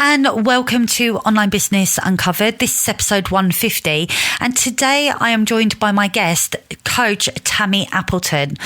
and welcome to Online Business Uncovered. This is episode 150, and today I am joined by my guest, Coach Tammy Appleton,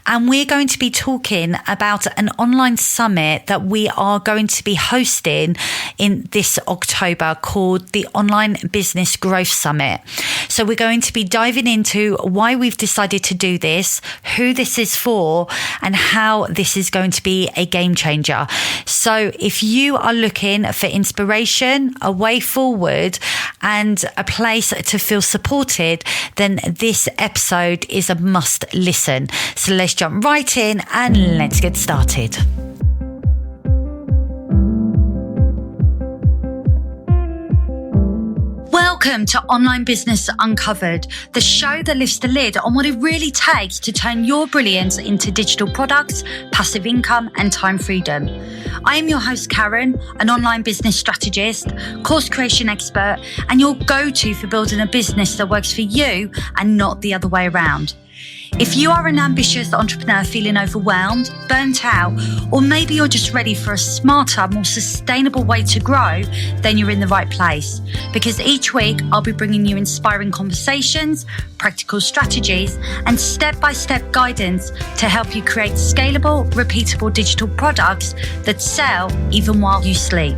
and we're going to be talking about an online summit that we are going to be hosting in this October called the Online Business Growth Summit. So we're going to be diving into why we've decided to do this, who this is for, and how this is going to be a game changer. So if you are looking for inspiration, a way forward, and a place to feel supported, then this episode is a must listen. So let's jump right in and let's get started. Welcome to Online Business Uncovered, the show that lifts the lid on what it really takes to turn your brilliance into digital products, passive income, and time freedom. I am your host, Karen, an online business strategist, course creation expert, and your go-to for building a business that works for you and not the other way around. If you are an ambitious entrepreneur feeling overwhelmed, burnt out, or maybe you're just ready for a smarter, more sustainable way to grow, then you're in the right place. Because each week I'll be bringing you inspiring conversations, practical strategies, and step-by-step guidance to help you create scalable, repeatable digital products that sell even while you sleep.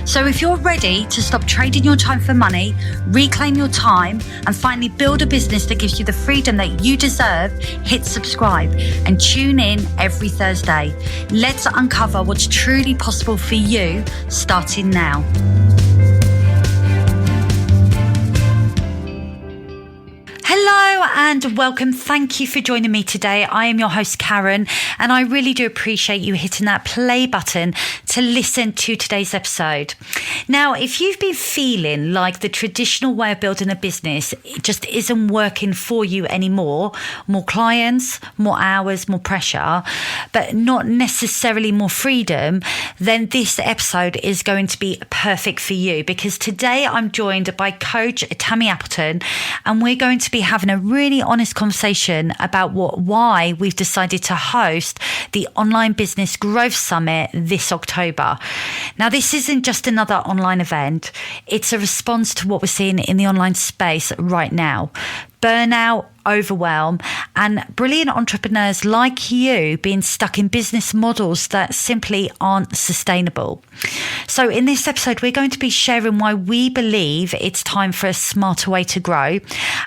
So if you're ready to stop trading your time for money, reclaim your time, and finally build a business that gives you the freedom that you deserve, hit subscribe and tune in every Thursday. Let's uncover what's truly possible for you, starting now. Hello and welcome. Thank you for joining me today. I am your host, Karen, and I really do appreciate you hitting that play button to listen to today's episode. Now, if you've been feeling like the traditional way of building a business just isn't working for you anymore, more clients, more hours, more pressure, but not necessarily more freedom, then this episode is going to be perfect for you, because today I'm joined by Coach Tammy Appleton, and we're going to be having a really honest conversation about why we've decided to host the Online Business Growth Summit this October. Now, this isn't just another online event. It's a response to what we're seeing in the online space right now. Burnout, overwhelm, and brilliant entrepreneurs like you being stuck in business models that simply aren't sustainable. So in this episode, we're going to be sharing why we believe it's time for a smarter way to grow,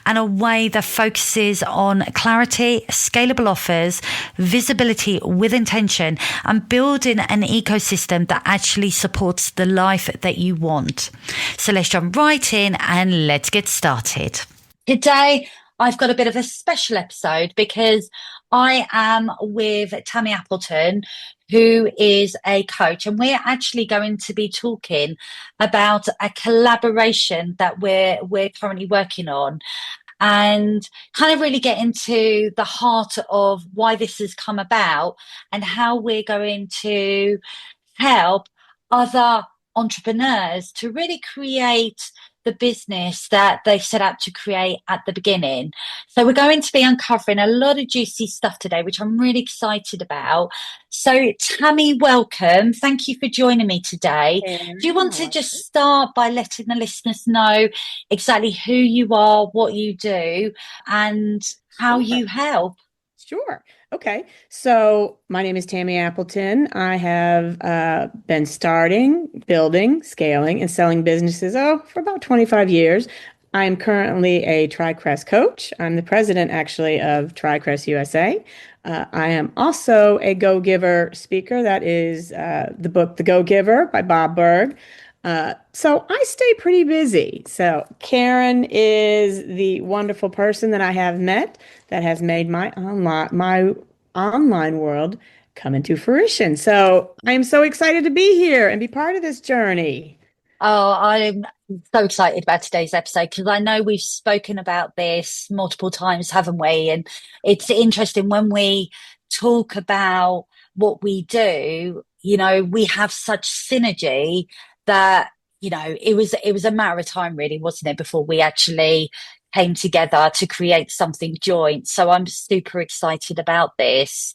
and a way that focuses on clarity, scalable offers, visibility with intention, and building an ecosystem that actually supports the life that you want. So let's jump right in and let's get started. Today, I've got a bit of a special episode because I am with Tammy Appleton, who is a coach, and we're actually going to be talking about a collaboration that we're currently working on, and kind of really get into the heart of why this has come about and how we're going to help other entrepreneurs to really create the business that they set out to create at the beginning. So we're going to be uncovering a lot of juicy stuff today, which I'm really excited about. So Tammy, welcome. Thank you for joining me today. Do you want to just start by letting the listeners know exactly who you are, what you do, and how you help? Sure. Okay. So my name is Tammy Appleton. I have been starting, building, scaling, and selling businesses for about 25 years. I am currently a TriCrest coach. I'm the president, actually, of TriCrest USA. I am also a Go-Giver speaker. That is the book, The Go-Giver by Bob Berg. So I stay pretty busy. So Karen is the wonderful person that I have met that has made my online world come into fruition. So I'm so excited to be here and be part of this journey. Oh, I'm so excited about today's episode because I know we've spoken about this multiple times, haven't we? And it's interesting when we talk about what we do, we have such synergy that, it was a matter of time, really, wasn't it, before we actually came together to create something joint. So I'm super excited about this.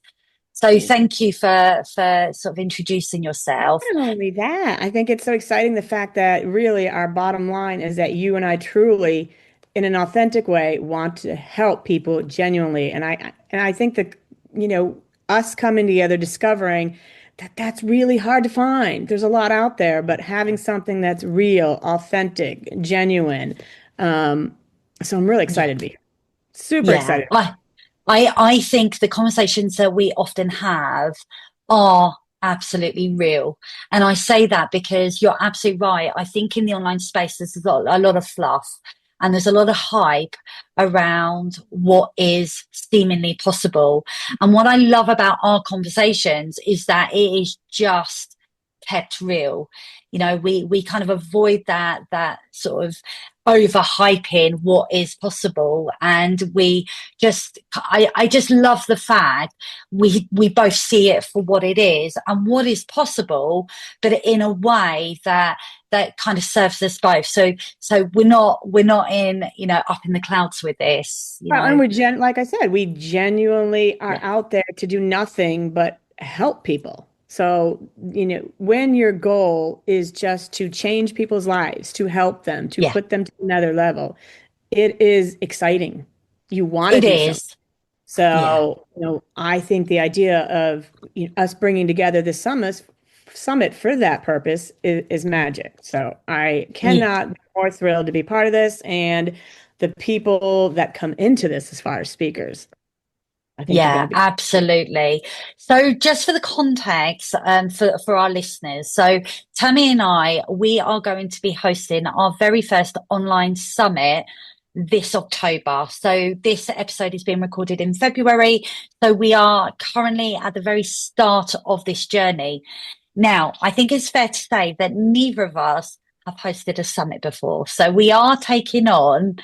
So thank you for sort of introducing yourself. Not only that, I think it's so exciting the fact that really our bottom line is that you and I truly, in an authentic way, want to help people genuinely. And I think that, you know, us coming together, discovering that that's really hard to find. There's a lot out there, but having something that's real, authentic, genuine. Um, so I'm really Yeah. excited to be here. Super Yeah. excited. I think the conversations that we often have are absolutely real. And I say that because you're absolutely right. I think in the online space, there's a lot of fluff and there's a lot of hype around what is seemingly possible. And what I love about our conversations is that it is just kept real. You know, we kind of avoid that sort of overhyping what is possible, and we I just love the fact we both see it for what it is and what is possible, but in a way that kind of serves us both. So we're not in, you know, up in the clouds with this, you Well, and know. like I said, we genuinely are Yeah. out there to do nothing but help people. So, you know, when your goal is just to change people's lives, to help them, to Yeah, put them to another level, it is exciting. You want to it do something. is. Yeah. So, you know, I think the idea of, you know, us bringing together this summit for that purpose is magic. So I Yeah. cannot be more thrilled to be part of this and the people that come into this as far as speakers. I think they're going Yeah, to be. absolutely. So, just for the context, for our listeners, so Tammy and I, we are going to be hosting our very first online summit this October. So, this episode is being recorded in February. So, we are currently at the very start of this journey. Now, I think it's fair to say that neither of us have hosted a summit before. So, we are taking on,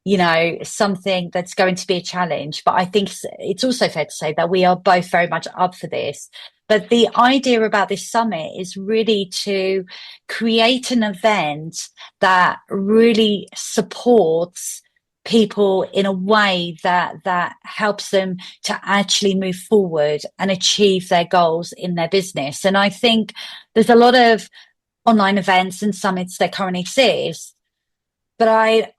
you know, something that's going to be a challenge. But I think it's also fair to say that we are both very much up for this. But the idea about this summit is really to create an event that really supports people in a way that helps them to actually move forward and achieve their goals in their business. And I think there's a lot of online events and summits that currently exist, but I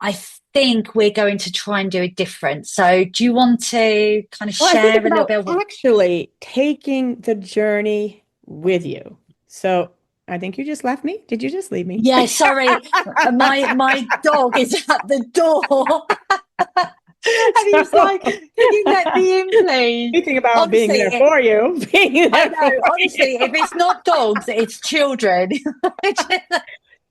think we're going to try and do it different. So do you want to kind of Well, I think share it's a little about bit of what? actually taking the journey with you. So I think you just left me. Did you just leave me? Yeah, sorry, my dog is at the door. And he's So, like, can you let me in, please? speaking about being Honestly, there for you, being I there for know, honestly, you. if it's not dogs, it's children.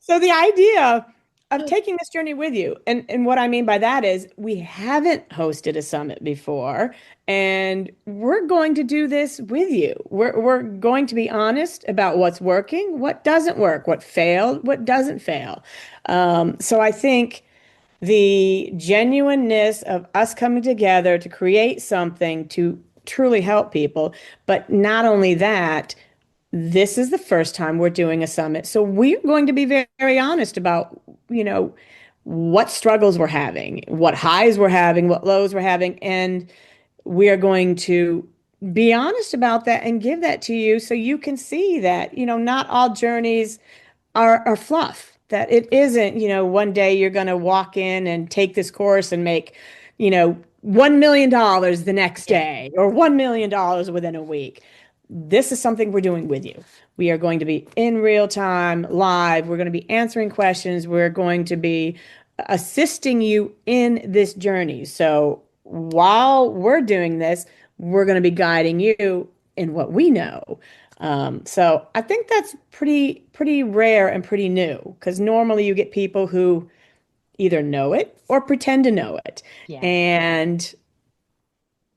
So the idea of taking this journey with you, and what I mean by that is we haven't hosted a summit before, and we're going to do this with you. We're going to be honest about what's working, what doesn't work, what failed, what doesn't fail. So I think the genuineness of us coming together to create something to truly help people, but not only that, this is the first time we're doing a summit. So we're going to be very, very honest about, you know, what struggles we're having, what highs we're having, what lows we're having, and we are going to be honest about that and give that to you so you can see that, you know, not all journeys are fluff. That it isn't, you know, one day you're going to walk in and take this course and make, you know, $1 million the next Yeah, day or $1 million within a week. This is something we're doing with you. We are going to be in real time, live. We're going to be answering questions. We're going to be assisting you in this journey. So while we're doing this, we're going to be guiding you in what we know. So I think that's pretty rare and pretty new because normally you get people who either know it or pretend to know it yeah, and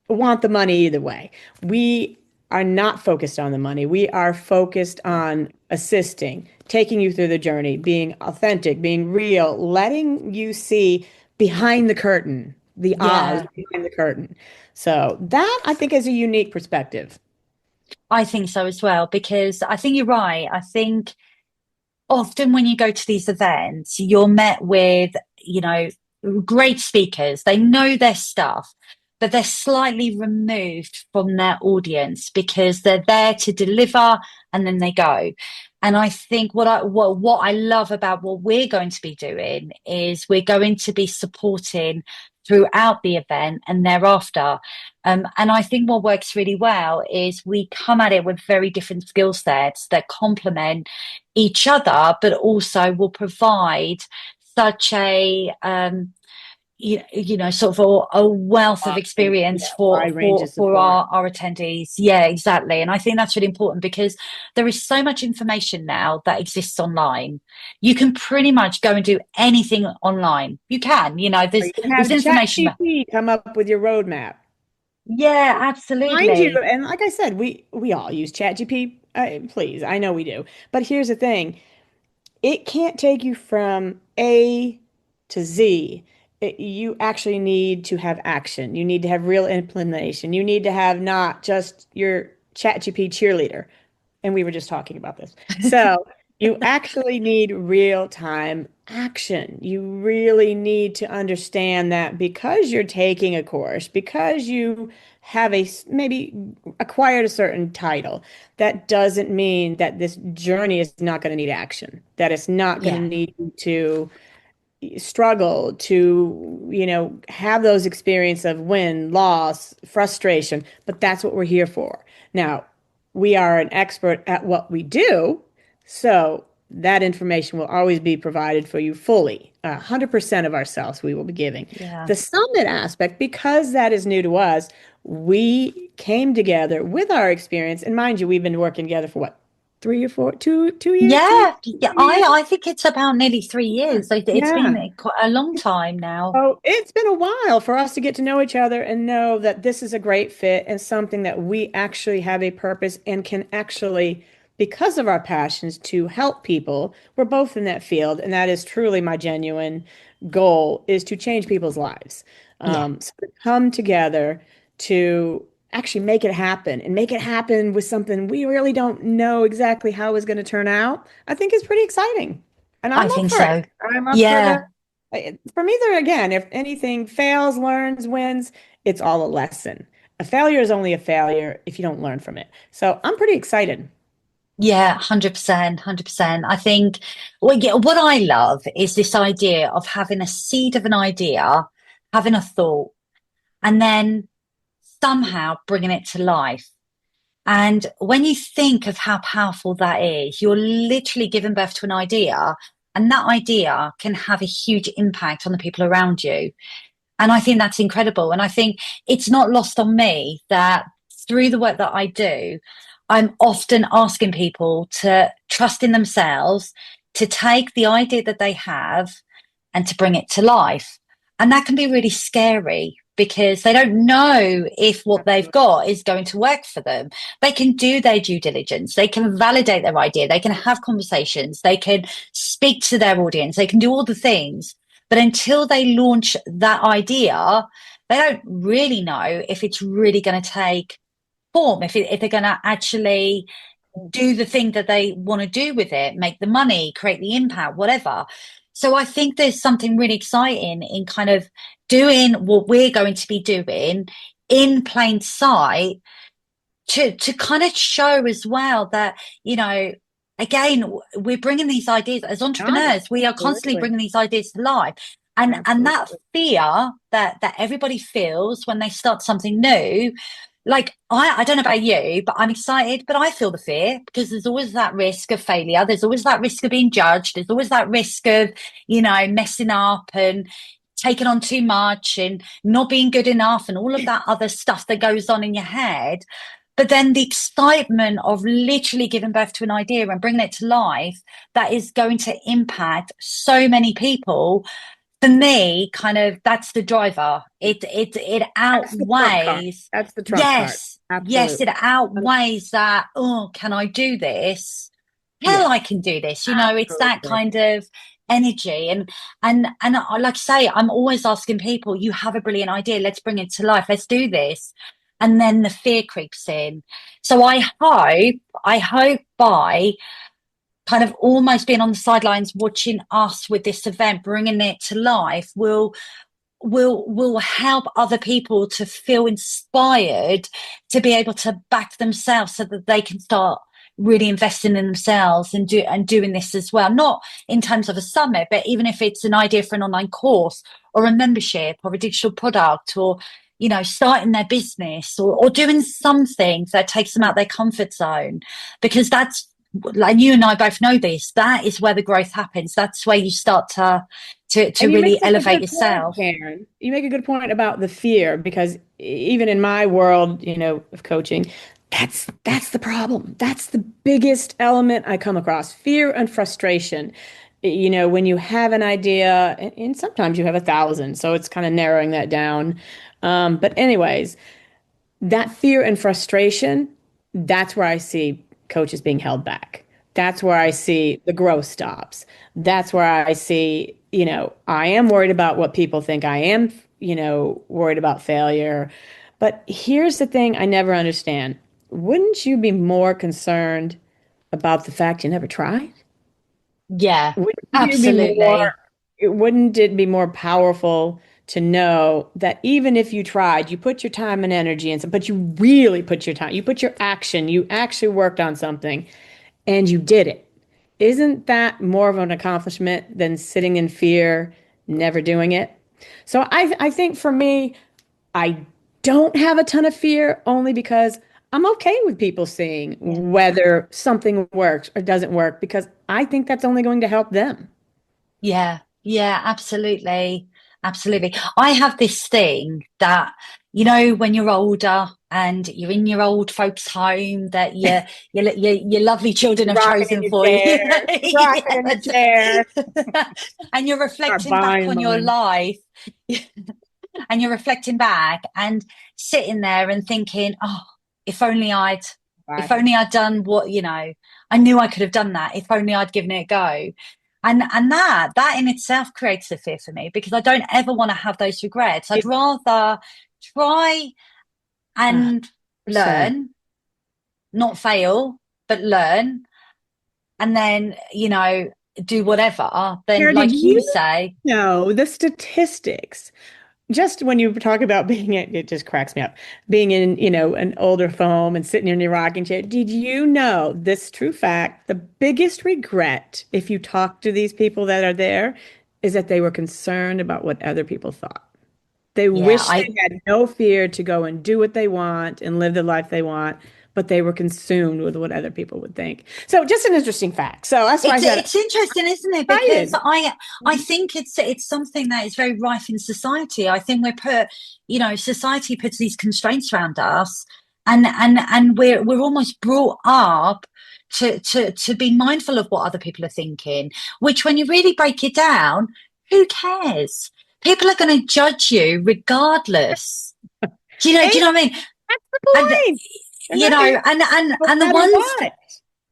want the money either way. We are not focused on the money. We are focused yeah, on assisting, taking you through the journey, being authentic, being real, letting you see behind the curtain, the Oz yeah. behind the curtain. So that I think is a unique perspective. I think so as well, because I think you're right. I think often when you go to these events, you're met with, you know, great speakers. They know their stuff, but they're slightly removed from their audience because they're there to deliver and then they go. And I think what I love about what we're going to be doing is we're going to be supporting throughout the event and thereafter. And I think what works really well is we come at it with very different skill sets that complement each other, but also will provide such a sort of a wealth of experience for Wide range of for support. our attendees. Yeah, exactly. And I think that's really important because there is so much information now that exists online. You can pretty much go and do anything online. You can, Or you can there's have information about, ChatGPT come up with your roadmap. yeah, Mind you, absolutely. and like I said, we all use ChatGPT. Please, I know we do. But here's the thing. It can't take you from A to Z. You actually need to have action. You need to have real implementation. You need to have not just your ChatGPT cheerleader. And we were just talking about this. So you actually need real time action. You really need to understand that because you're taking a course, because you have maybe acquired a certain title, that doesn't mean that this journey is not going to need action, that it's not going to Yeah, need you to struggle to, have those experience of win, loss, frustration, but that's what we're here for. Now, we are an expert at what we do, so that information will always be provided for you fully. 100% of ourselves we will be giving. yeah. The summit aspect, because that is new to us, we came together with our experience, and mind you, we've been working together for what, 3 or 4, 2 years, Yeah, yeah. 2 years? I think it's about nearly 3 years. It's Yeah. been quite a long time now. Oh, it's been a while for us to get to know each other and know that this is a great fit and something that we actually have a purpose and can actually, because of our passions, to help people. We're both in that field, and that is truly my genuine goal is to change people's lives. Yeah, So to come together to actually make it happen and make it happen with something we really don't know exactly how it's going to turn out, I think is pretty exciting. And I I'm up think for it. so. I'm up for Yeah. for me, there again, if anything fails, learns, wins, it's all a lesson. A failure is only a failure if you don't learn from it. So I'm pretty excited. Yeah, 100%, 100%. I think what I love is this idea of having a seed of an idea, having a thought, and then somehow bringing it to life. And when you think of how powerful that is, you're literally giving birth to an idea, and that idea can have a huge impact on the people around you. And I think that's incredible. And I think it's not lost on me that through the work that I do, I'm often asking people to trust in themselves, to take the idea that they have and to bring it to life. And that can be really scary because they don't know if what they've Absolutely. got is going to work for them. They can do their due diligence, they can validate their idea, they can have conversations, they can speak to their audience, they can do all the things. But until they launch that idea, they don't really know if it's really going to take form, if they're going to actually do the thing that they want to do with it, make the money, create the impact, whatever. So I think there's something really exciting in kind of doing what we're going to be doing in plain sight to kind of show as well that, again, we're bringing these ideas as No, entrepreneurs, we are constantly absolutely. bringing these ideas to life. And that Absolutely. fear that everybody feels when they start something new, like I don't know about you, but I'm excited, but I feel the fear because there's always that risk of failure. There's always that risk of being judged. There's always that risk of, messing up and taking on too much and not being good enough and all of that other stuff that goes on in your head. But then the excitement of literally giving birth to an idea and bringing it to life that is going to impact so many people, for me, kind of that's the driver. It That's the trump card. outweighs. That's the trump card. Yes, it Absolutely. outweighs that. Oh, can I do this? Hell, I Yes, can do this. It's that absolutely. kind of energy. And I, like I say, I'm always asking people, you have a brilliant idea, let's bring it to life, let's do this. And then the fear creeps in. So I hope by kind of almost being on the sidelines watching us with this event, bringing it to life, will will help other people to feel inspired to be able to back themselves so that they can start really investing in themselves and doing this as well, not in terms of a summit, but even if it's an idea for an online course or a membership or a digital product, or starting their business, or doing something that takes them out their comfort zone, because that's, like, you and I both know this, that is where the growth happens. That's where you start to And you make really such a elevate good point, yourself. Karen. You make a good point about the fear, because even in my world, of coaching, that's the problem. That's the biggest element I come across: fear and frustration. When you have an idea, and sometimes you have 1,000, so it's kind of narrowing that down. But anyways, that fear and frustration, that's where I see coaches being held back. That's where I see the growth stops. That's where I see, I am worried about what people think. I am, worried about failure. But here's the thing I never understand. Wouldn't you be more concerned about the fact you never tried? Yeah, Wouldn't you be absolutely. wouldn't it be more powerful to know that even if you tried, you put your time and energy in, but you really put your time, you put your action, you actually worked on something and you did it. Isn't that more of an accomplishment than sitting in fear, never doing it? So I think for me, I don't have a ton of fear, only because I'm okay with people seeing Yeah. whether something works or doesn't work, because I think that's only going to help them. Yeah, yeah, absolutely. Absolutely. I have this thing that, when you're older and you're in your old folks' home, that your lovely children have Rocking in chosen your for you. chair, rocking in the Yes. chair, And you're start reflecting back buying on your mine. life, and you're reflecting back and sitting there and thinking, oh, if only I'd, Buy if it. only I'd done what, I knew I could have done that. If only I'd given it a go. And that in itself creates a fear for me, because I don't ever want to have those regrets. I'd It's rather try a hundred and percent. learn, not fail, but learn, and then, do whatever, then, Kara, did like you you say. know the statistics? Just when you talk about being, it just cracks me up. Being in, an older home and sitting in your rocking chair. Did you know this true fact? The biggest regret, if you talk to these people that are there, is that they were concerned about what other people thought. They Yeah, wish they had no fear to go and do what they want and live the life they want, but they were consumed with what other people would think. So just an interesting fact. So that's why I said it's interesting, isn't it? Because excited. I think it's something that is very rife in society. I think society puts these constraints around us, and we're almost brought up to be mindful of what other people are thinking, which, when you really break it down, who cares? People are going to judge you regardless. And Do you know what I mean? that's the And point. They're not going to no and the matter ones, what.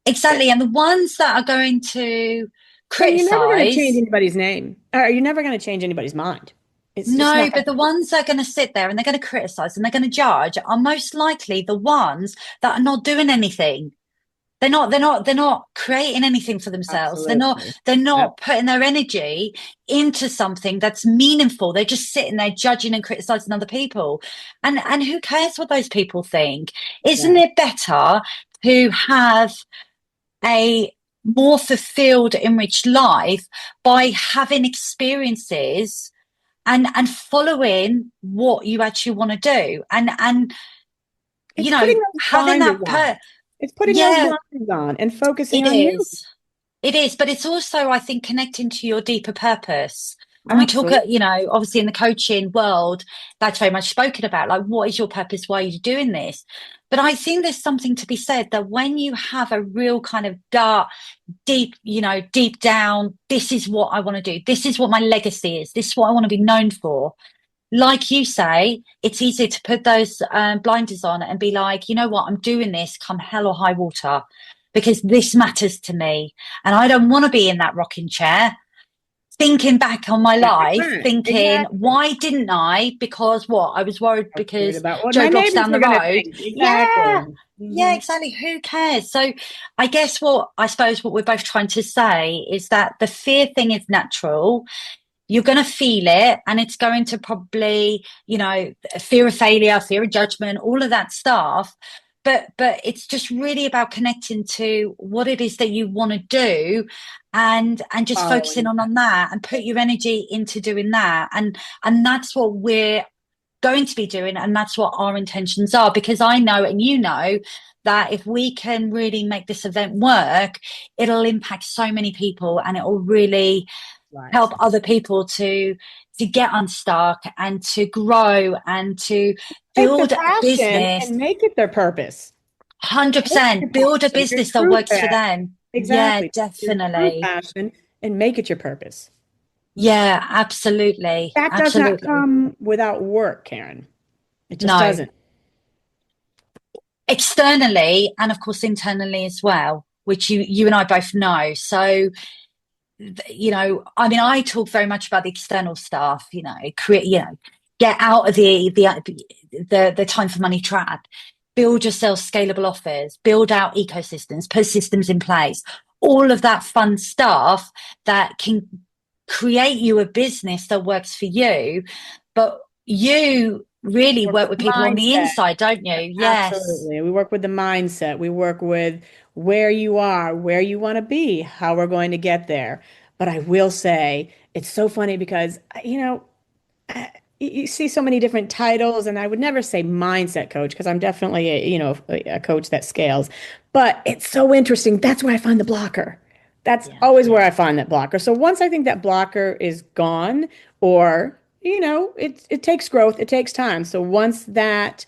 exactly, and the ones that are going to So you're never going to change criticize. anybody's name, or you're never going to change anybody's mind. It's just No, not but going the ones that are going to sit there and they're going to criticize and they're going to judge are most likely the ones that are not doing anything. They're not creating anything for to. themselves. They're not Absolutely. they're Yep. not putting their energy into something that's meaningful. They're just sitting there judging and criticizing other people. And who cares what those people think? Isn't Yeah. it better to have a more fulfilled, enriched life by having experiences and following what you actually want to do, and It's putting those having blinders that on. It's putting those yeah, blinders on and focusing it on you. is. It is, but it's also, I think, connecting to your deeper purpose. And we talk, Absolutely. obviously in the coaching world, that's very much spoken about. Like, what is your purpose? Why are you doing this? But I think there's something to be said that when you have a real kind of dark, deep, deep down, this is what I want to do. This is what my legacy is. This is what I want to be known for. Like you say, it's easy to put those blinders on and be like, you know what, I'm doing this come hell or high water, because this matters to me. And I don't want to be in that rocking chair thinking back on my life, Right. thinking, Exactly. why didn't I? Because what? I was worried I was worried because about what Joe my Blogg's neighbors down were the going to road. think. Yeah. Exactly. Yeah, Hmm. exactly. Who cares? So I guess what we're both trying to say is that the fear thing is natural. you're going to feel it, and it's going to probably, fear of failure, fear of judgment, all of that stuff. But it's just really about connecting to what it is that you want to do, and just focusing Following on that. that, and put your energy into doing that. And that's what we're going to be doing, and that's what our intentions are, because I know, and that if we can really make this event work, it'll impact so many people, and it will really Lives. help other people to get unstuck and to grow and to Take their build a passion business. and make it their purpose. Take your 100% build a passion, your business that true works for passion. them. Yeah, Exactly. Your true definitely. passion and make it your purpose. Yeah, absolutely. That does not Absolutely. come without work, Karen. It just No, doesn't. externally, and of course internally as well, which you and I both know. So, I mean, I talk very much about the external stuff, create, get out of the time for money trap, build yourself scalable offers, build out ecosystems, put systems in place, all of that fun stuff that can create you a business that works for you. But you really Work work with with people on the mindset. inside, don't you? Yes. Absolutely. We work with the mindset. We work with where you are, where you want to be, how we're going to get there. But I will say, it's so funny because, you see so many different titles, and I would never say mindset coach because I'm definitely a coach that scales. But it's so interesting. That's where I find the blocker. That's Yeah. always where I find that blocker. So once I think that blocker is gone, or it takes growth, it takes time. So once that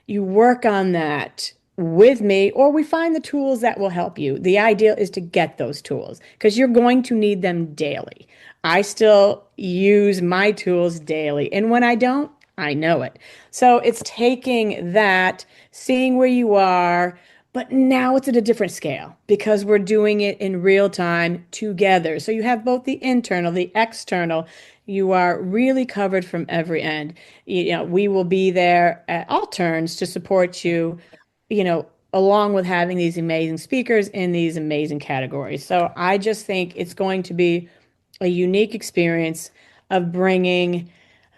you work on that with me, or we find the tools that will help you. The ideal is to get those tools because you're going to need them daily. I still use my tools daily, and when I don't, I know it. So it's taking that, seeing where you are, but now it's at a different scale because we're doing it in real time together. So you have both the internal, the external. You are really covered from every end. We will be there at all turns to support you, along with having these amazing speakers in these amazing categories. So I just think it's going to be a unique experience of bringing,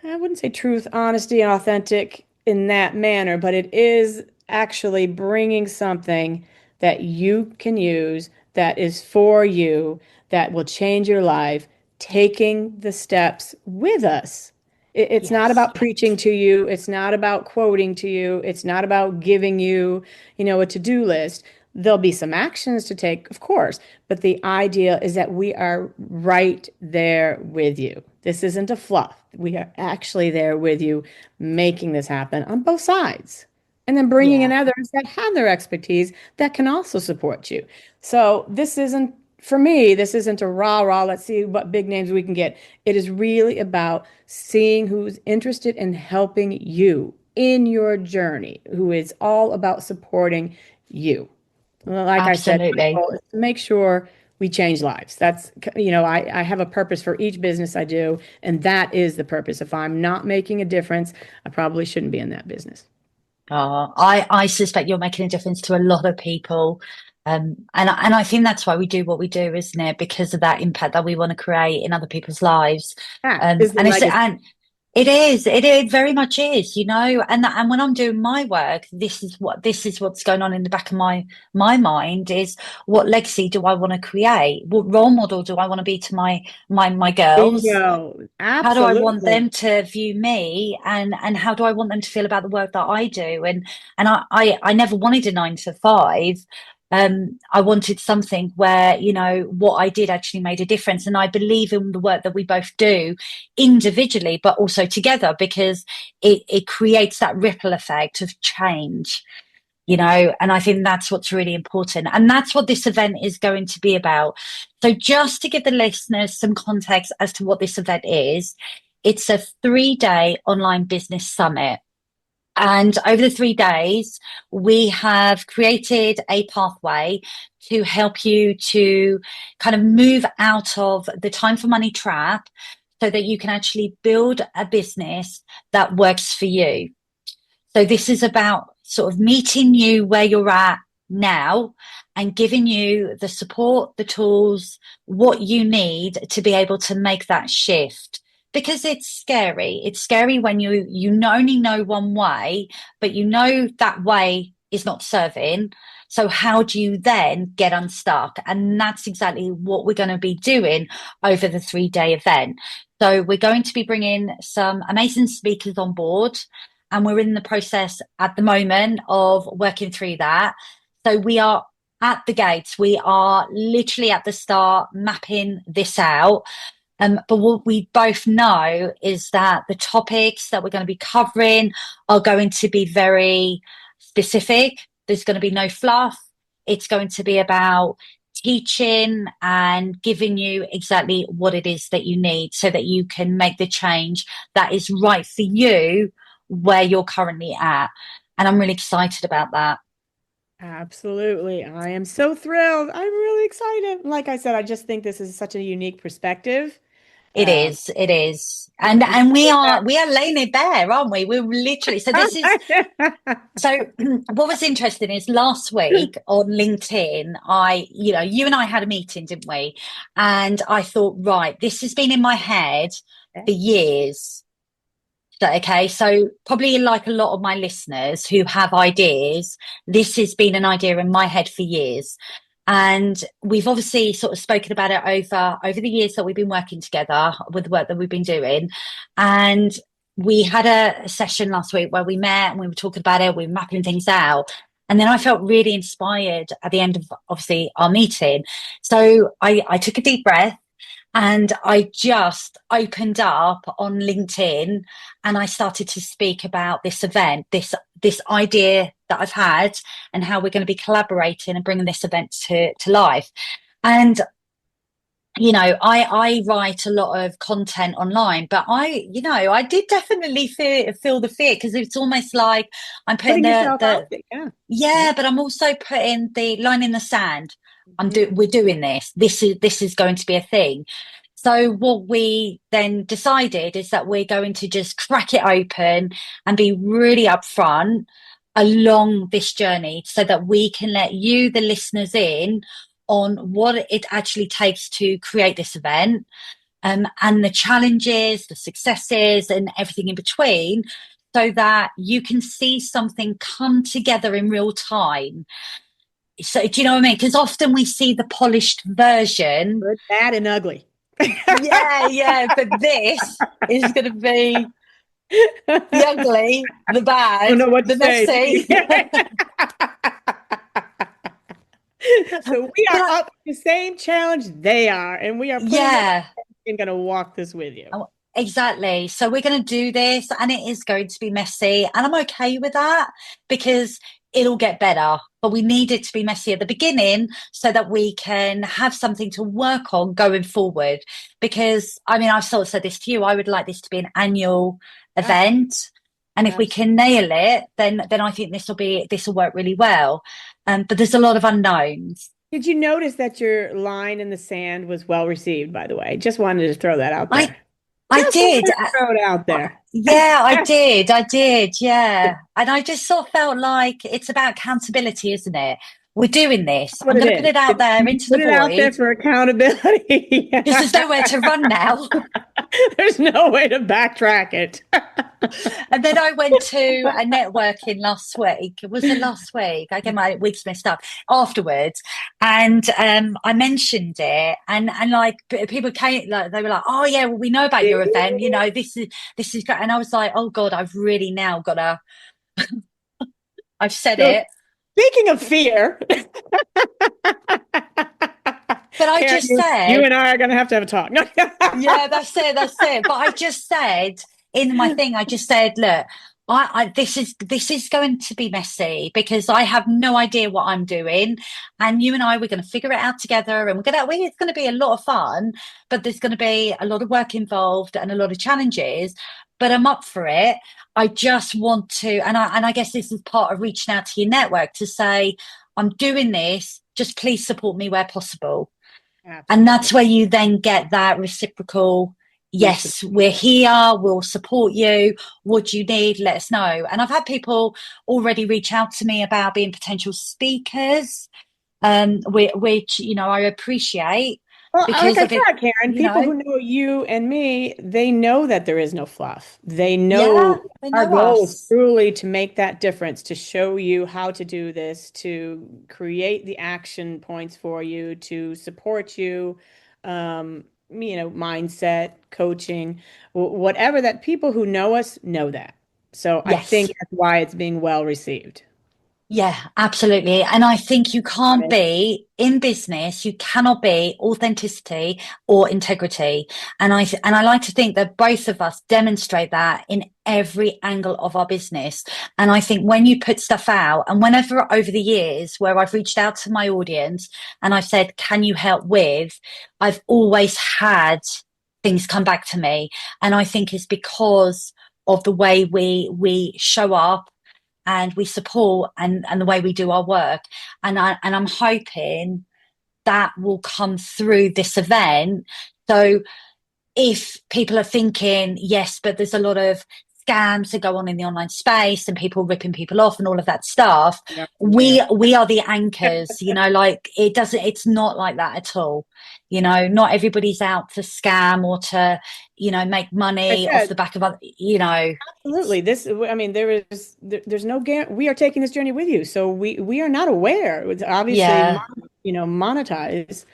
I wouldn't say truth, honesty, and authentic in that manner, but it is actually bringing something that you can use that is for you, that will change your life, taking the steps with us. It's not Yes. about preaching to you. It's not about quoting to you. It's not about giving you, a to-do list. There'll be some actions to take, of course, but the idea is that we are right there with you. This isn't a fluff. We are actually there with you, making this happen on both sides. And then bringing in Yeah. others that have their expertise that can also support you. So this isn't, for me, this isn't a rah rah, let's see what big names we can get. It is really about seeing who's interested in helping you in your journey, who is all about supporting you. Well, like I said, my Absolutely. goal is to make sure we change lives. That's, I have a purpose for each business I do, and that is the purpose. If I'm not making a difference, I probably shouldn't be in that business. I suspect you're making a difference to a lot of people. And I think that's why we do what we do, isn't it? Because of that impact that we want to create in other people's lives. That is the And it's, legacy. and it very much is, and when I'm doing my work, this is what's going on in the back of my mind is, what legacy do I want to create? What role model do I want to be to my girls? Bingo. How do I want Absolutely. them to view me, and how do I want them to feel about the work that I do? And I never wanted a 9 to 5. I wanted something where, what I did actually made a difference. And I believe in the work that we both do individually, but also together, because it creates that ripple effect of change, and I think that's what's really important. And that's what this event is going to be about. So just to give the listeners some context as to what this event is, it's a 3-day online business summit. And over the 3 days, we have created a pathway to help you to kind of move out of the time for money trap so that you can actually build a business that works for you. So this is about sort of meeting you where you're at now and giving you the support, the tools, what you need to be able to make that shift. Because it's scary. It's scary when only know one way, but you know that way is not serving. So how do you then get unstuck? And that's exactly what we're going to be doing over the 3-day event. So we're going to be bringing some amazing speakers on board, and we're in the process at the moment of working through that. So we are at the gates. We are literally at the start mapping this out. But what we both know is that the topics that we're going to be covering are going to be very specific. There's going to be no fluff. It's going to be about teaching and giving you exactly what it is that you need so that you can make the change that is right for you where you're currently at. And I'm really excited about that. Absolutely. I am so thrilled. I'm really excited. Like I said, I just think this is such a unique perspective. It Um, is, it is. and And we are laying it bare, aren't we? We're literally, so this is, so what was interesting is last week on LinkedIn, you and I had a meeting, didn't we? And I thought, right, this has been in my head for years. Okay, so probably like a lot of my listeners who have ideas, this has been an idea in my head for years. And we've obviously sort of spoken about it over the years that we've been working together with the work that we've been doing. And we had a session last week where we met and we were talking about it, we were mapping things out. And then I felt really inspired at the end of obviously our meeting. So I took a deep breath and I just opened up on LinkedIn and I started to speak about this event, this idea that I've had and how we're going to be collaborating and bringing this event to life. And I write a lot of content online, but I did definitely feel the fear because it's almost like I'm putting putting yourself out the there. Yeah. Yeah. yeah, but I'm also putting the line in the sand. Mhm. We're doing this. This is going to be a thing. So what we then decided is that we're going to just crack it open and be really upfront along this journey so that we can let you, the listeners, in on what it actually takes to create this event, and the challenges, the successes, and everything in between, so that you can see something come together in real time. So, do you know what I mean? Because often we see the polished version. Good, bad, and ugly. Yeah, yeah. But this is going to be the ugly, the I don't bad, know what to the say. messy. So we But are up to the same challenge they are, and we are putting it yeah. and going to walk this with you. Oh, exactly. So we're going to do this, and it is going to be messy, and I'm okay with that because it'll get better. But we need it to be messy at the beginning so that we can have something to work on going forward. Because I mean, I've sort of said this to you. I would like this to be an annual Yeah, event, and if we absolutely. can nail it, then I think this will work really well. But there's a lot of unknowns. Did you notice that your line in the sand was well received, by the way? Just wanted to throw that out I there. I Just wanted did. to throw it out there. Yeah, I did. I did. Yeah. And I just sort of felt like it's about accountability, isn't it? We're doing this. What I'm it going to put is. it out there into the Put it out there void for accountability. because there's nowhere to run now. There's no way to backtrack it. And then I went to a networking last week. Was it last week? I get my weeks messed up afterwards. And I mentioned it and like people came, like they were like, oh yeah, well, we know about your event. This is great. And I was like, oh God, I've really now got to, I've said So it. speaking of fear, But I Karen, just you said, and I are going to have a talk. yeah, that's it, that's it. But I just said in my thing, I just said, look, this is going to be messy because I have no idea what I'm doing, and you and I we're going to figure it out together, and it's going to be a lot of fun, but there's going to be a lot of work involved and a lot of challenges. But I'm up for it. I just want to, and I guess this is part of reaching out to your network to say, I'm doing this. Just please support me where possible. And Absolutely. that's where you then get that reciprocal, yes, we're here, we'll support you. What do you need? Let us know. And I've had people already reach out to me about being potential speakers, which I appreciate. Well, like because I of it, said, Karen, you people know? who know you and me, they know that there is no fluff. They Yeah, know they our know goal is us. truly to make that difference, to show you how to do this, to create the action points for you, to support you, mindset, coaching, whatever that people who know us know that. So I Yes. think that's why it's being well received. Yeah, absolutely. And I think you can't Honest. be in business, you cannot be authenticity or integrity. And I like to think that both of us demonstrate that in every angle of our business. And I think when you put stuff out, and whenever over the years where I've reached out to my audience and I've said, can you help with, I've always had things come back to me. And I think it's because of the way we show up and we support and the way we do our work. And I'm hoping that will come through this event. So if people are thinking, yes, but there's a lot of scams that go on in the online space and people ripping people off and all of that stuff, Yeah, there. we are the anchors, like it's not like that at all. Not everybody's out to scam or to, make I money off the said, back of other, absolutely. I mean, there's no guarantee. We are taking this journey with you, so we are not aware. It's obviously, yeah, monetize.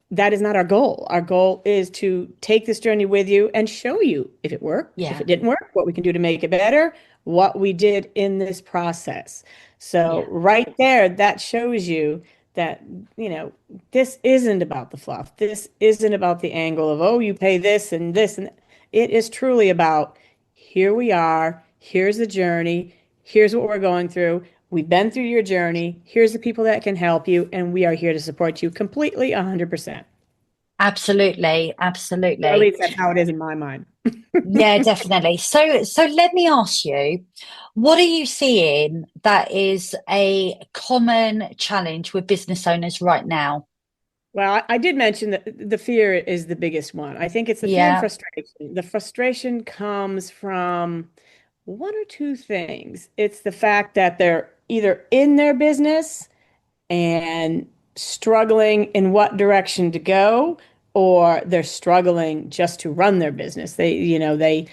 That is not our goal. Our goal is to take this journey with you and show you if it worked, if yeah, it didn't work, what we can do to make it better, what we did in this process. So yeah, right there, that shows you that, you know, this isn't about the fluff. This isn't about the angle of, oh, you pay this and this. And it is truly about here we are, here's the journey, here's what we're going through. We've been through your journey. Here's the people that can help you, and we are here to support you completely 100%. absolutely, Or at absolutely. least that's how it is in my mind. Yeah, definitely. So let me ask you, what are you seeing that is a common challenge with business owners right now? Well, I did mention that the fear is the biggest one. I think it's the fear and Yeah, frustration. The frustration comes from one or two things. It's the fact that they're either in their business and struggling in what direction to go, or they're struggling just to run their business. They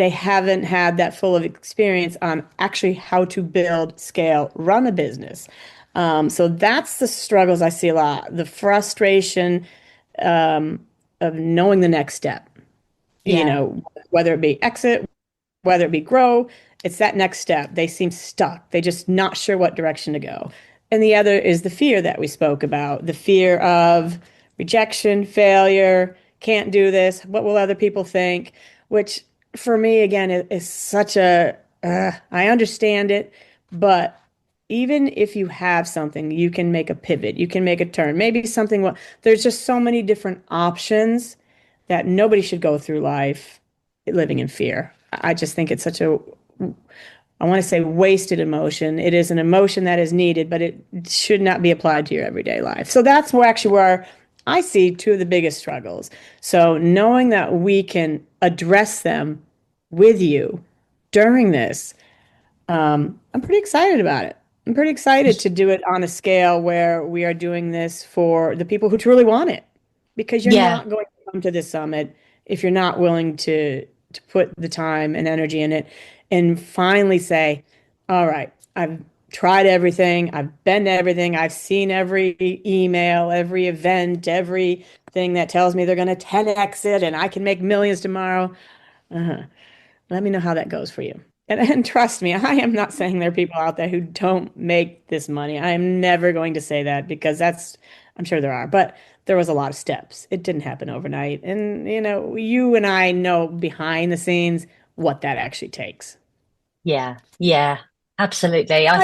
haven't had that full of experience on actually how to build, scale, run a business. So that's the struggles I see a lot. The frustration of knowing the next step, yeah, whether it be exit, whether it be grow, it's that next step. They seem stuck. They just not sure what direction to go. And the other is the fear that we spoke about, the fear of rejection, failure, can't do this, what will other people think, which for me, again, is such I understand it, but even if you have something, you can make a pivot, you can make a turn, maybe something, well, there's just so many different options that nobody should go through life living in fear. I just think it's such a, I want to say wasted emotion. It is an emotion that is needed, but it should not be applied to your everyday life. So that's where I see two of the biggest struggles. So knowing that we can address them with you during this, I'm pretty excited about it. I'm pretty excited to do it on a scale where we are doing this for the people who truly want it. Because you're yeah, not going to come to this summit if you're not willing to put the time and energy in it and finally say, all right, I've tried everything, I've been to everything, I've seen every email, every event, everything that tells me they're going to 10x it and I can make millions tomorrow. Uh-huh. Let me know how that goes for you. And trust me, I am not saying there are people out there who don't make this money. I am never going to say that because I'm sure there are, but there was a lot of steps. It didn't happen overnight. And, you and I know behind the scenes what that actually takes. yeah, absolutely. Like one.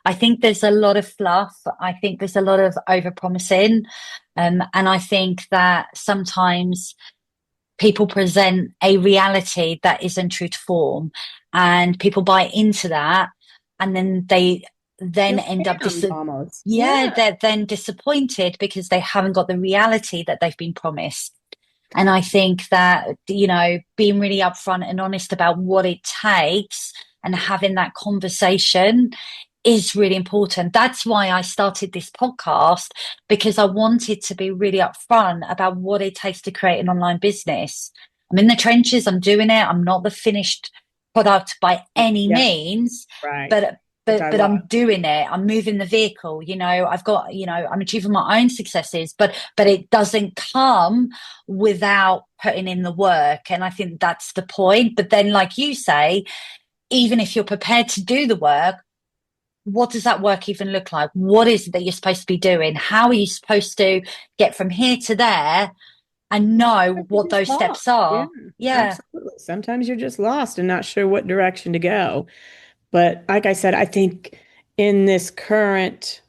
I think there's a lot of fluff. I think there's a lot of overpromising. And I think that sometimes people present a reality that isn't true to form and people buy into that and then they then Feel end up scammed almost. yeah, Yeah. they're then disappointed because they haven't got the reality that they've been promised. And I think that, being really upfront and honest about what it takes and having that conversation is really important. That's why I started this podcast, because I wanted to be really upfront about what it takes to create an online business. I'm in the trenches, I'm doing it. I'm not the finished product by any Yes, means, right. but Which I I'm love. doing it. I'm moving the vehicle. I've got, I'm achieving my own successes, but it doesn't come without putting in the work. And I think that's the point. But then, like you say, even if you're prepared to do the work, what does that work even look like? What is it that you're supposed to be doing? How are you supposed to get from here to there and know You're what just those lost. steps Yeah, are? Yeah. absolutely. Sometimes you're just lost and not sure what direction to go. But like I said, I think in this current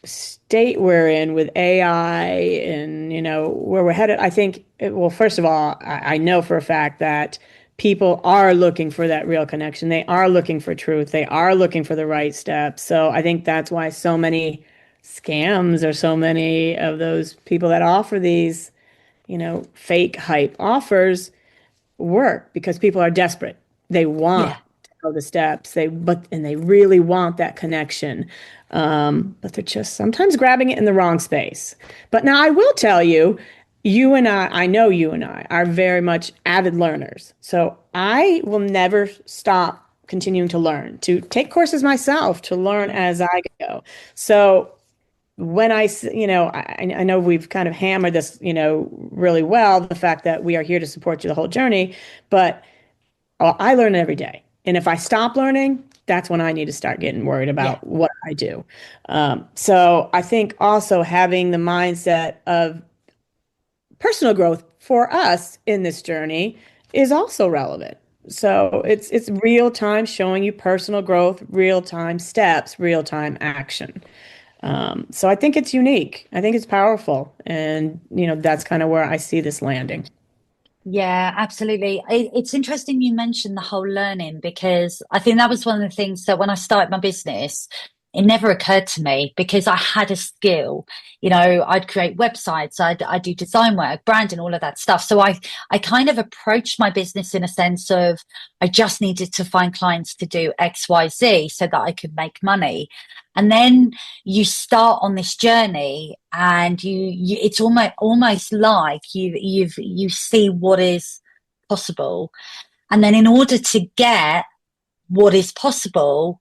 state we're in with AI and where we're headed, I think well, first of all, I know for a fact that people are looking for that real connection. They are looking for truth. They are looking for the right steps. So I think that's why so many scams or so many of those people that offer these, fake hype offers work because people are desperate. They want Yeah. to know the steps. And they really want that connection. But they're just sometimes grabbing it in the wrong space. But now I will tell you, I know you and I are very much avid learners. So I will never stop continuing to learn, to take courses myself, to learn as I go. So when I know we've kind of hammered this, really well, the fact that we are here to support you the whole journey, but I learn every day. And if I stop learning, that's when I need to start getting worried Yeah. about what I do. So I think also having the mindset of personal growth for us in this journey is also relevant. So it's real time showing you personal growth, real time steps, real time action. So I think it's unique. I think it's powerful. And, that's kind of where I see this landing. Yeah, absolutely. It's interesting you mentioned the whole learning, because I think that was one of the things that when I started my business, it never occurred to me because I had a skill. I'd create websites, I'd do design work, branding, all of that stuff. So I kind of approached my business in a sense of I just needed to find clients to do X, Y, Z so that I could make money. And then you start on this journey and it's almost like you see what is possible. And then in order to get what is possible,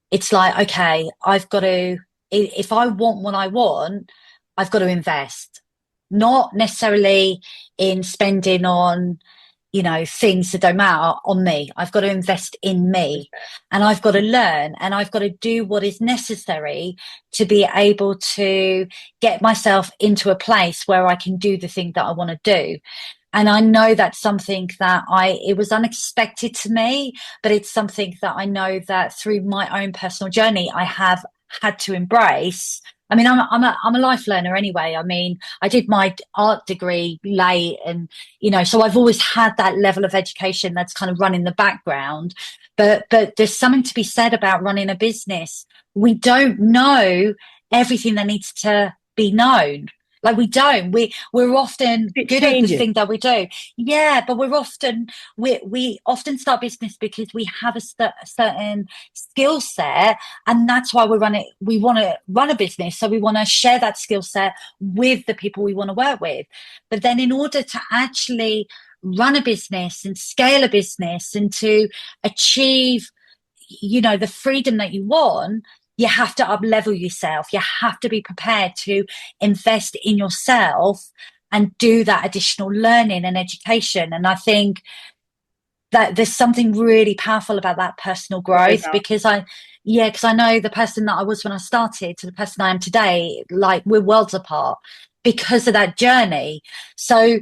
it's like, okay, I've got to, if I want what I want, I've got to invest, not necessarily in spending on, things that don't matter on me. I've got to invest in me, and I've got to learn, and I've got to do what is necessary to be able to get myself into a place where I can do the thing that I want to do. And I know that's something that it was unexpected to me, but it's something that I know that through my own personal journey, I have had to embrace. I mean, I'm a life learner anyway. I mean, I did my art degree late, and, so I've always had that level of education that's kind of run in the background. But there's something to be said about running a business. We don't know everything that needs to be known. Like we don't. We're often It good at the changes. thing that we do. Yeah, but we often start business because we have a certain skill set, and that's why we want to run a business. So we want to share that skill set with the people we want to work with. But then in order to actually run a business and scale a business and to achieve, the freedom that you want, you have to up level yourself. You have to be prepared to invest in yourself and do that additional learning and education. And I think that there's something really powerful about that personal Very growth, powerful. because I know the person that I was when I started to the person I am today, like we're worlds apart because of that journey. So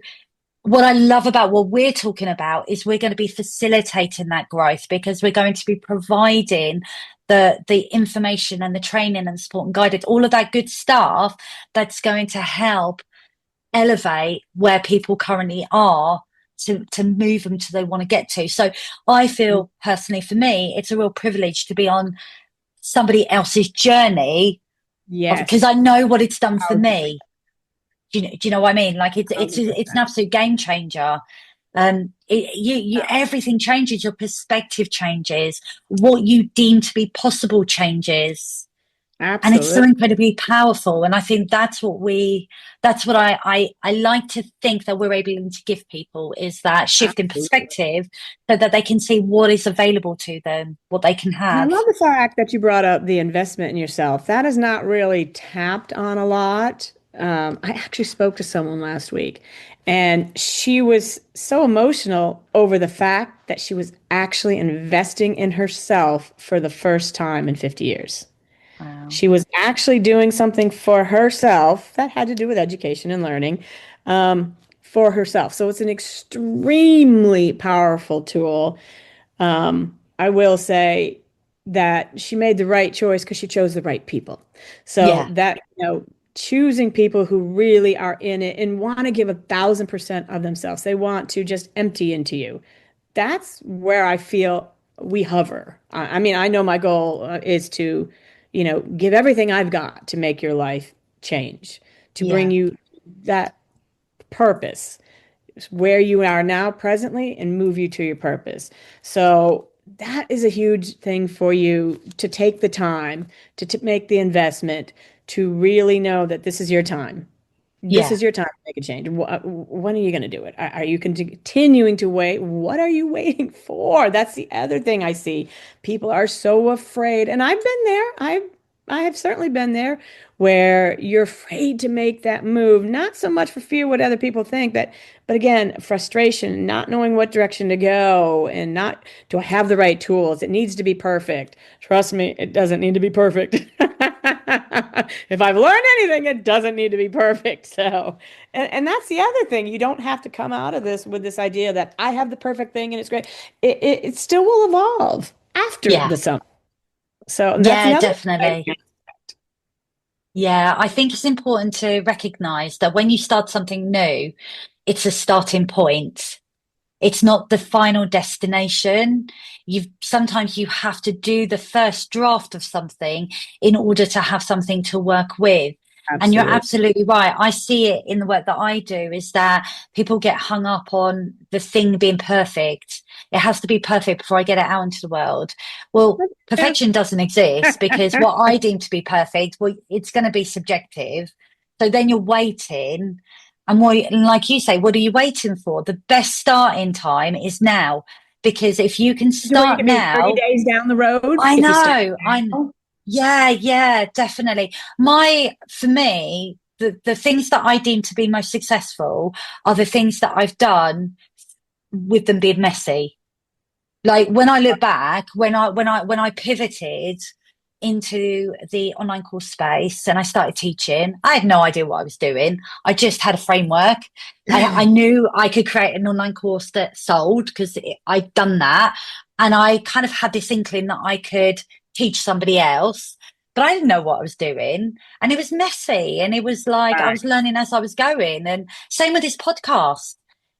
what I love about what we're talking about is we're going to be facilitating that growth, because we're going to be providing the information and the training and the support and guidance, all of that good stuff that's going to help elevate where people currently are to move them to they want to get to. So I feel personally, for me, it's a real privilege to be on somebody else's journey, because Yes. I know what it's done for Powerfully. me. Do you know what I mean? Like it's an 100%. absolute game changer. Everything changes, your perspective changes, what you deem to be possible changes. And it's so Absolutely. incredibly powerful. And I think that's what I like to think that we're able to give people, is that shift in Absolutely. perspective so that they can see what is available to them, what they can And I have. love the fact that you brought up the investment in yourself. That is not really tapped on a lot. I actually spoke to someone last week, and she was so emotional over the fact that she was actually investing in herself for the first time in 50 years. Wow. She was actually doing something for herself that had to do with education and learning, for herself. So it's an extremely powerful tool. I will say that she made the right choice because she chose the right people. So Yeah. that, choosing people who really are in it and want to give 1,000% of themselves, they want to just empty into you. That's where I feel we hover. I mean, I know my goal is to, give everything I've got to make your life change, to bring Yeah. you that purpose where you are now presently and move you to your purpose. So that is a huge thing for you to take the time to make the investment to really know that this is your time. This Yeah. is your time to make a change. When are you going to do it? Are you continuing to wait? What are you waiting for? That's the other thing I see. People are so afraid, and I've been there. I have certainly been there where you're afraid to make that move, not so much for fear what other people think, but again, frustration, not knowing what direction to go, and not, do I have the right tools? It needs to be perfect. Trust me, it doesn't need to be perfect. If I've learned anything, it doesn't need to be perfect. So, and that's the other thing. You don't have to come out of this with this idea that I have the perfect thing and it's great. It still will evolve after Yeah. the summer. So, and that's the Yeah, other definitely. thing. Yeah, I think it's important to recognize that when you start something new, it's a starting point. It's not the final destination. Sometimes you have to do the first draft of something in order to have something to work with. And you're Absolutely. absolutely right. I see it in the work that I do, is that people get hung up on the thing being perfect. It has to be perfect before I get it out into the world. Well, perfection doesn't exist, because what I deem to be perfect, well, it's going to be subjective. So then you're waiting. And like you say, what are you waiting for? The best starting time is now, because if you can To where you start could be 30 now, days down the road I if you start know, now. yeah, yeah, definitely. For me, the things that I deem to be most successful are the things that I've done with them being messy. Like when I look back, when I pivoted into the online course space and I started teaching, I had no idea what I was doing. I just had a framework. I knew I could create an online course that sold because I'd done that. And I kind of had this inkling that I could teach somebody else, but I didn't know what I was doing. And it was messy. And it was like I Right. was learning as I was going. And same with this podcast.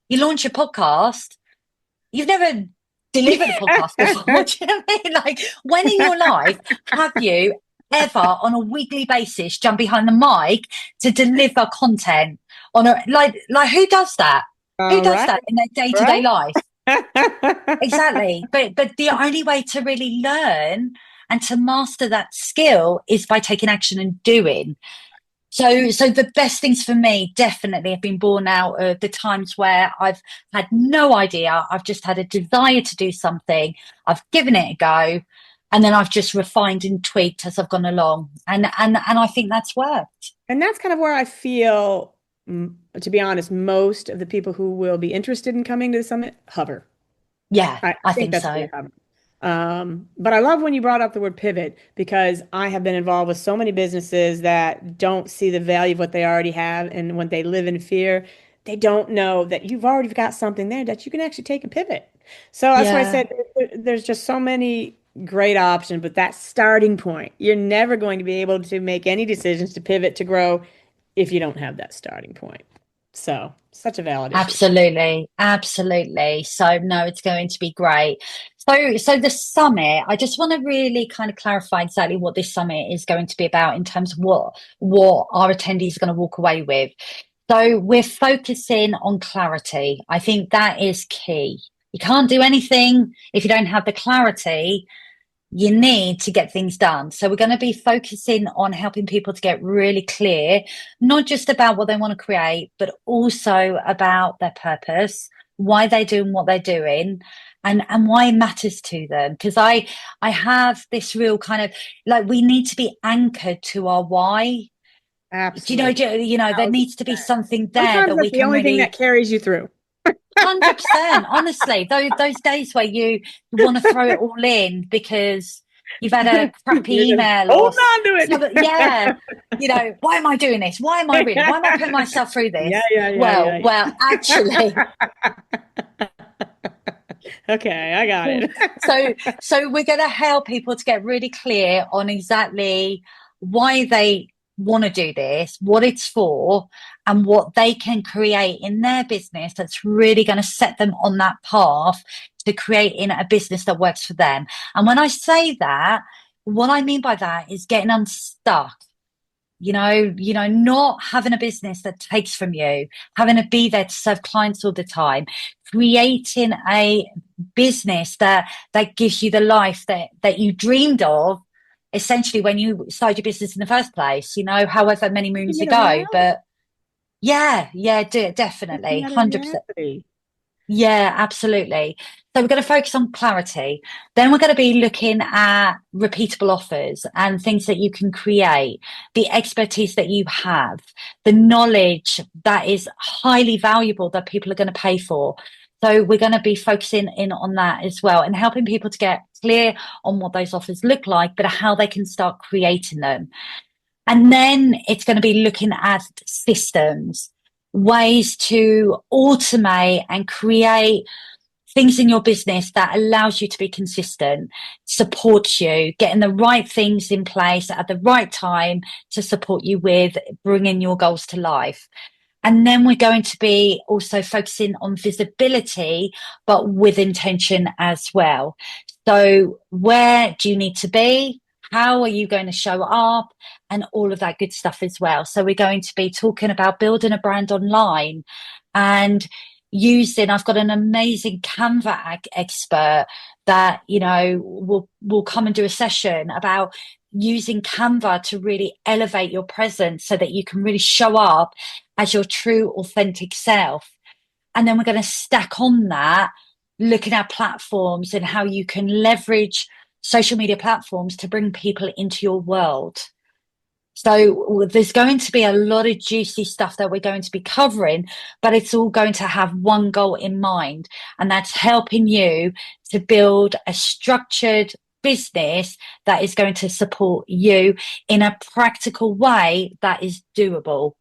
You launch a podcast, you've never delivered a podcast before. Do you know what I mean? Like, when in your life have you ever, on a weekly basis, jumped behind the mic to deliver content on a like who does that? Who All does right. that in their day to day Right. life? Exactly. But the only way to really learn and to master that skill is by taking action and doing. So the best things for me definitely have been born out of the times where I've had no idea. I've just had a desire to do something. I've given it a go, and then I've just refined and tweaked as I've gone along. And I think that's worked. And that's kind of where I feel, to be honest, most of the people who will be interested in coming to the summit hover. Yeah, I I think think that's where so. they hover. But I love when you brought up the word pivot because I have been involved with so many businesses that don't see the value of what they already have. And when they live in fear, they don't know that you've already got something there that you can actually take a pivot. So that's why I Yeah. said there's just so many great options, but that starting point, you're never going to be able to make any decisions to pivot to grow if you don't have that starting point. So, such a valid issue. Absolutely, absolutely. So no, it's going to be great. So the summit, I just want to really kind of clarify exactly what this summit is going to be about in terms of what our attendees are going to walk away with. So we're focusing on clarity. I think that is key. You can't do anything if you don't have the clarity you need to get things done. So we're going to be focusing on helping people to get really clear, not just about what they want to create, but also about their purpose, why they're doing what they're doing, and why it matters to them. Because I have this real kind of like we need to be anchored to our why. Absolutely. There needs to be 1,000%. something there Sometimes that we that's the can only thing that really. carries you through. 100%, honestly, those days where you want to throw it all in because you've had a You're crappy just email or holding on to something. Yeah, why am I doing this? Why am I reading? Why am I putting it. myself through Yeah, this? yeah, yeah, Well, yeah, well, actually, yeah. Okay, I got it. so we're going to help people to get really clear on exactly why they want to do this, what it's for, and what they can create in their business that's really going to set them on that path to creating a business that works for them. And when I say that, what I mean by that is getting unstuck. Not having a business that takes from you, having to be there to serve clients all the time, creating a business that gives you the life that you dreamed of, essentially when you started your business in the first place, however many moons Making it a ago. reality. But yeah, Making definitely, that a 100%. reality. Yeah, absolutely. So we're going to focus on clarity. Then we're going to be looking at repeatable offers and things that you can create, the expertise that you have, the knowledge that is highly valuable that people are going to pay for. So we're going to be focusing in on that as well and helping people to get clear on what those offers look like, but how they can start creating them. And then it's going to be looking at systems, ways to automate and create things in your business that allows you to be consistent, supports you, getting the right things in place at the right time to support you with bringing your goals to life. And then we're going to be also focusing on visibility, but with intention as well. So where do you need to be? How are you going to show up? And all of that good stuff as well. So we're going to be talking about building a brand online and I've got an amazing Canva expert that, will come and do a session about using Canva to really elevate your presence so that you can really show up as your true, authentic self. And then we're going to stack on that, looking at platforms and how you can leverage social media platforms to bring people into your world. So there's going to be a lot of juicy stuff that we're going to be covering, but it's all going to have one goal in mind, and that's helping you to build a structured business that is going to support you in a practical way that is doable.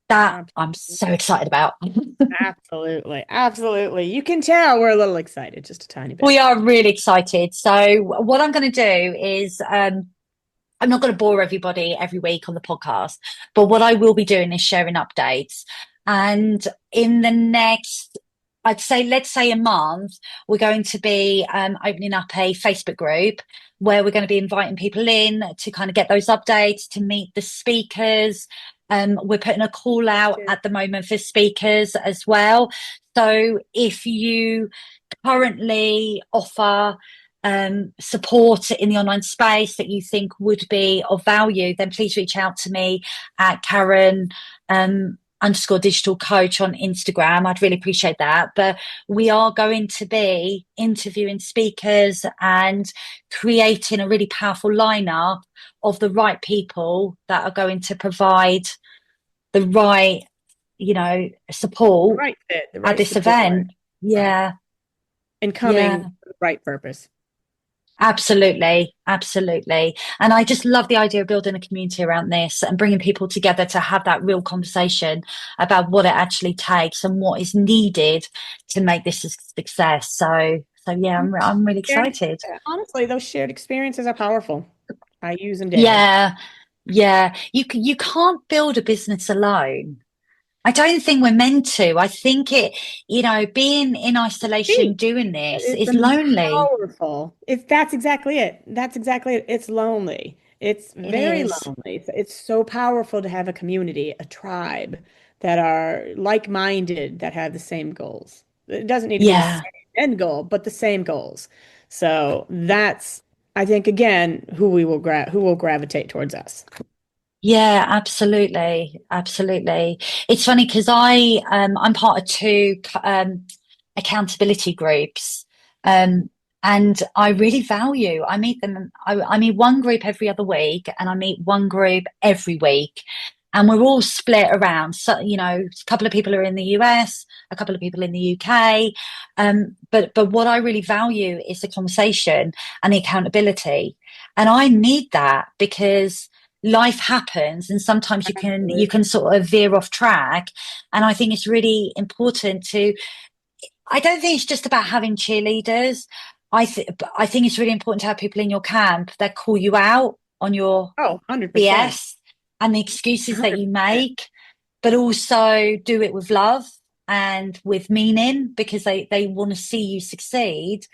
That I'm so excited about. Absolutely. Absolutely. You can tell we're a little excited, just a tiny bit. We are really excited. So what I'm going to do is I'm not going to bore everybody every week on the podcast, but what I will be doing is sharing updates. And in the next, let's say a month, we're going to be opening up a Facebook group where we're going to be inviting people in to kind of get those updates, to meet the speakers. We're putting a call out at the moment for speakers as well. So if you currently offer support in the online space that you think would be of value, then please reach out to me at Karen underscore digital coach on Instagram. I'd really appreciate that. But we are going to be interviewing speakers and creating a really powerful lineup of the right people that are going to provide the right, The support right fit, the at right this support. event. Right. Yeah. And coming Yeah. for the right purpose. Absolutely, absolutely. And I just love the idea of building a community around this and bringing people together to have that real conversation about what it actually takes and what is needed to make this a success. So yeah, I'm really Shared, excited. honestly, those shared experiences are powerful. I use them daily. Yeah, yeah. You can't build a business alone. I don't think we're meant to. I think being in isolation Deep. doing this It's is lonely. powerful. That's exactly it. That's exactly it. It's lonely. It's It very is. lonely. It's so powerful to have a community, a tribe that are like-minded, that have the same goals. It doesn't need to be the Yeah. same end goal, but the same goals. So that's, I think, again, who will gravitate towards us. Yeah, absolutely. Absolutely. It's funny because I'm part of two accountability groups. Um and I really value, I meet them, I meet one group every other week and I meet one group every week. And we're all split around. So, a couple of people are in the US, a couple of people in the UK. But what I really value is the conversation and the accountability. And I need that because life happens and sometimes you can sort of veer off track, and I think it's really important to, I don't think it's just about having cheerleaders. I think it's really important to have people in your camp that call you out on your Oh, 100%. BS and the excuses that you 100%. make, but also do it with love and with meaning because they want to see you succeed.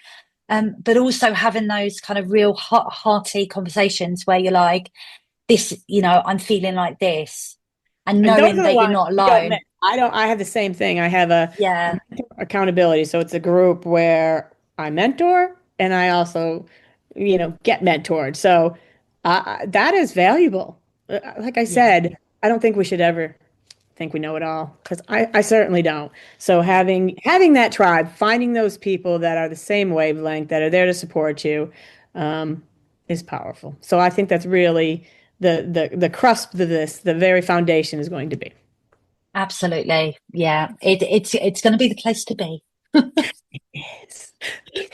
But also having those kind of real hearty conversations where you're like, this, I'm feeling like this, and And those knowing are the that you're ones not we don't miss. alone. I have the same thing. I have a Yeah, mentor accountability. So it's a group where I mentor and I also, get mentored. So that is valuable. Like I yeah, said, I don't think we should ever think we know it all because I certainly don't. So having that tribe, finding those people that are the same wavelength, that are there to support you, um, is powerful. So I think that's really the crust of this, the very foundation is going to be. absolutely. Yeah, it's going to be the place to be. Yes. Be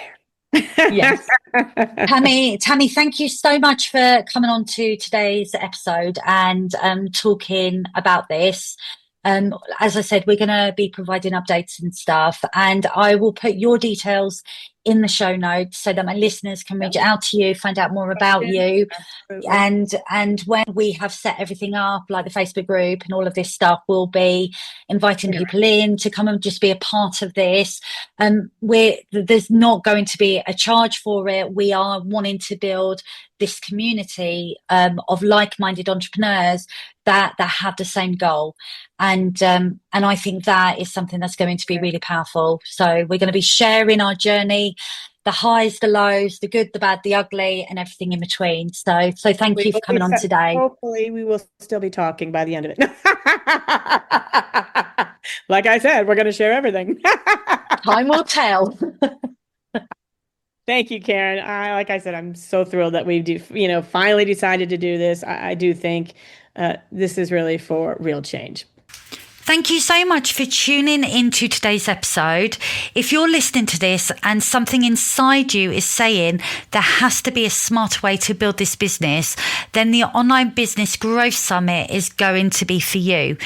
Yes. there. Tammy, thank you so much for coming on to today's episode and talking about this. As I said, we're going to be providing updates and stuff, and I will put your details in the show notes so that my listeners can reach out to you, find out more about you. Absolutely. And when we have set everything up, like the Facebook group and all of this stuff, we'll be inviting people in to come and just be a part of this. There's not going to be a charge for it. We are wanting to build this community of like-minded entrepreneurs that have the same goal, and I think that is something that's going to be really powerful. So we're going to be sharing our journey, the highs, the lows, the good, the bad, the ugly, and everything in between. So thank you for coming on today. Hopefully, we will still be talking by the end of it. Like I said, we're going to share everything. Time will tell. Thank you, Karen. Like I said, I'm so thrilled that finally decided to do this. I do think this is really for real change. Thank you so much for tuning into today's episode. If you're listening to this and something inside you is saying there has to be a smarter way to build this business, then the Online Business Growth Summit is going to be for you.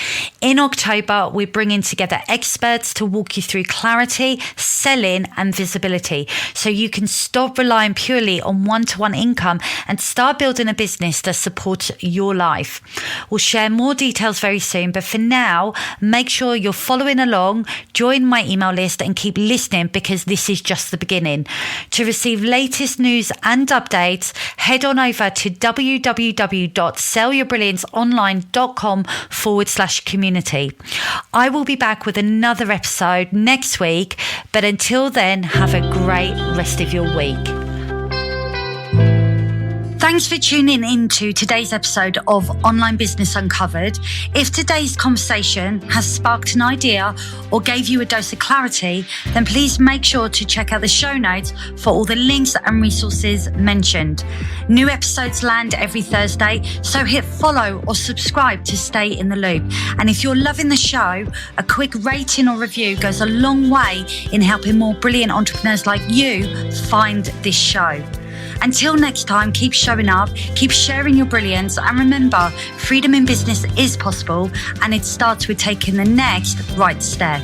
In October, we're bringing together experts to walk you through clarity, selling, and visibility, so you can stop relying purely on one-to-one income and start building a business that supports your life. We'll share more details very soon, but for now, make sure you're following along, join my email list, and keep listening because this is just the beginning. To receive latest news and updates, head on over to www.sellyourbrillianceonline.com/community. I will be back with another episode next week, but until then, have a great rest of your week. Thanks for tuning in to today's episode of Online Business Uncovered. If today's conversation has sparked an idea or gave you a dose of clarity, then please make sure to check out the show notes for all the links and resources mentioned. New episodes land every Thursday, so hit follow or subscribe to stay in the loop. And if you're loving the show, a quick rating or review goes a long way in helping more brilliant entrepreneurs like you find this show. Until next time, keep showing up, keep sharing your brilliance, and remember, freedom in business is possible, and it starts with taking the next right step.